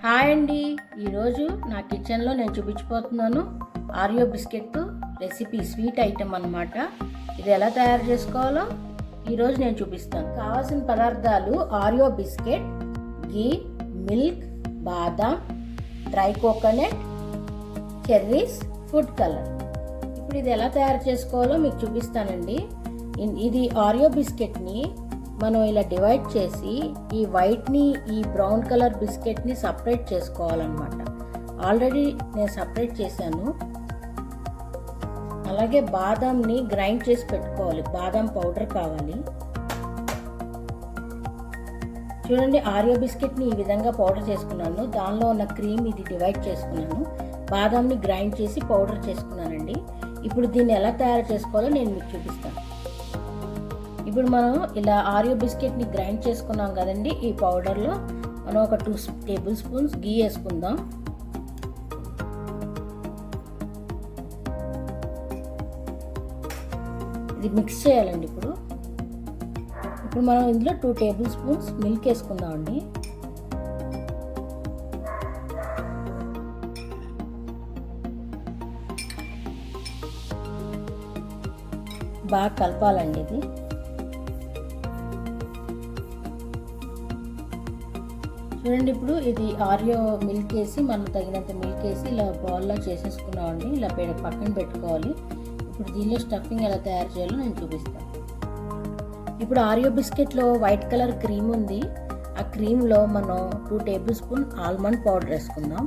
Hi అండి, ఈరోజు నా కిచెన్లో నేను చూపించబోతున్నాను ఆరియో బిస్కెట్ రెసిపీ. స్వీట్ ఐటెం అన్నమాట. ఇది ఎలా తయారు చేసుకోవాలో ఈరోజు నేను చూపిస్తాను. కావాల్సిన పదార్థాలు ఆరియో బిస్కెట్, గీ, మిల్క్, బాదాం, dry coconut, cherries, food colour. ఇప్పుడు ఇది ఎలా తయారు చేసుకోవాలో మీకు చూపిస్తానండి. ఇది ఆరియో బిస్కెట్ని మనం ఇలా డివైడ్ చేసి ఈ వైట్ని ఈ బ్రౌన్ కలర్ బిస్కెట్ని సపరేట్ చేసుకోవాలన్నమాట. ఆల్రెడీ నేను సపరేట్ చేశాను. అలాగే బాదాంని గ్రైండ్ చేసి పెట్టుకోవాలి. బాదాం పౌడర్ కావాలి. చూడండి, ఆరియో బిస్కెట్ని ఈ విధంగా పౌడర్ చేసుకున్నాను. దానిలో ఉన్న క్రీమ్ ఇది డివైడ్ చేసుకున్నాను. బాదాంని గ్రైండ్ చేసి పౌడర్ చేసుకున్నానండి. ఇప్పుడు దీన్ని ఎలా తయారు చేసుకోవాలో నేను మీకు చూపిస్తాను. ఇప్పుడు మనం ఇలా ఆరియో బిస్కెట్ని గ్రైండ్ చేసుకున్నాం కదండి. ఈ పౌడర్లో మనం ఒక 2 టేబుల్ స్పూన్స్ గీ వేసుకుందాం. ఇది మిక్స్ చేయాలండి. ఇప్పుడు మనం ఇందులో 2 టేబుల్ స్పూన్స్ మిల్క్ వేసుకుందామండి. బాగా కలపాలండి. ఇది చూడండి, ఇప్పుడు ఇది ఆరియో మిల్క్ వేసి మనం తగినంత మిల్క్ వేసి ఇలా బౌల్లో చేసేసుకున్నామండి. ఇలా పక్కన పెట్టుకోవాలి. ఇప్పుడు దీనిలో స్టఫింగ్ ఎలా తయారు చేయాలో నేను చూపిస్తాను. ఇప్పుడు ఆరియో బిస్కెట్లో వైట్ కలర్ క్రీమ్ ఉంది. ఆ క్రీమ్లో మనం 2 టేబుల్ స్పూన్ ఆల్మండ్ పౌడర్ వేసుకుందాం.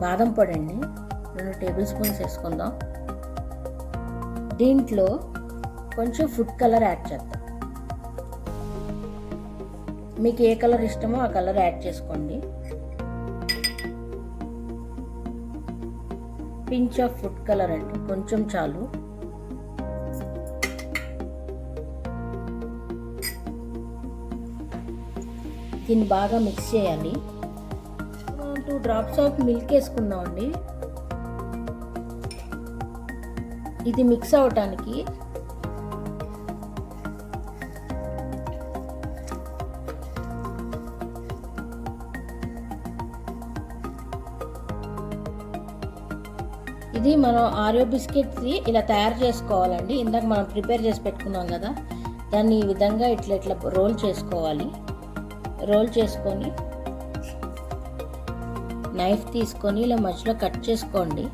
బాదం పొడి అండి 2 టేబుల్ స్పూన్స్ వేసుకుందాం. దీంట్లో కొంచెం ఫుడ్ కలర్ యాడ్ చేద్దాం. మీకు ఏ కలర్ ఇష్టమో ఆ కలర్ యాడ్ చేసుకోండి. పించ్ ఆఫ్ ఫుడ్ కలర్ అండి, కొంచెం చాలు. దీన్ని బాగా మిక్స్ చేయాలి. 2 డ్రాప్స్ ఆఫ్ మిల్క్ వేసుకుందామండి. ఇది మిక్స్ అవటానికి ఇది మనం ఆరియో బిస్కెట్స్ ఇలా తయారు చేసుకోవాలండి. ఇందాక మనం ప్రిపేర్ చేసి పెట్టుకున్నాం కదా, దాన్ని ఈ విధంగా ఇట్లా రోల్ చేసుకోవాలి. రోల్ చేసుకొని నైఫ్ తీసుకొని ఇలా మధ్యలో కట్ చేసుకోండి.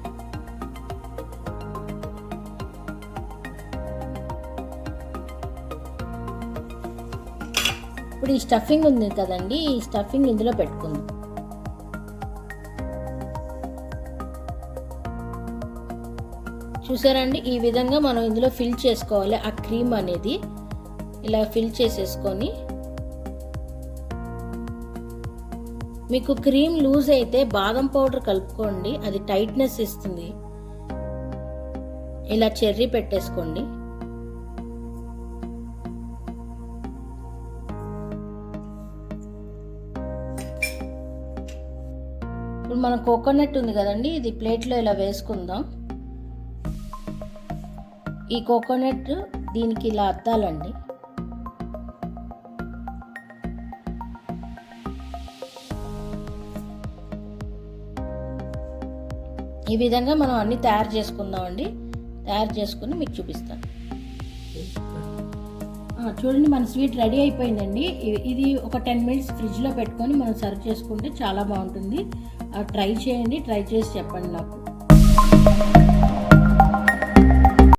ఇప్పుడు ఈ స్టఫింగ్ ఉంది కదండి, ఈ స్టఫింగ్ ఇందులో పెట్టుకుందాం. చూసారండి, ఈ విధంగా మనం ఇందులో ఫిల్ చేసుకోవాలి. ఆ క్రీమ్ అనేది ఇలా ఫిల్ చేసేసుకొని, మీకు క్రీమ్ లూజ్ అయితే బాదం పౌడర్ కలుపుకోండి, అది టైట్నెస్ ఇస్తుంది. ఇలా చెర్రీ పెట్టేసుకోండి. ఇప్పుడు మన కోకోనట్ ఉంది కదండి, ఇది ప్లేట్లో ఇలా వేసుకుందాం. ఈ కోకోనట్ దీనికి ఇలా అద్దాలండి. ఈ విధంగా మనం అన్ని తయారు చేసుకుందామండి. తయారు చేసుకుని మీకు చూపిస్తాను. చూడండి, మన స్వీట్ రెడీ అయిపోయిందండి. ఇది ఒక 10 మినిట్స్ ఫ్రిడ్జ్లో పెట్టుకొని మనం సర్వ్ చేసుకుంటే చాలా బాగుంటుంది. ట్రై చేయండి. ట్రై చేసి చెప్పండి నాకు.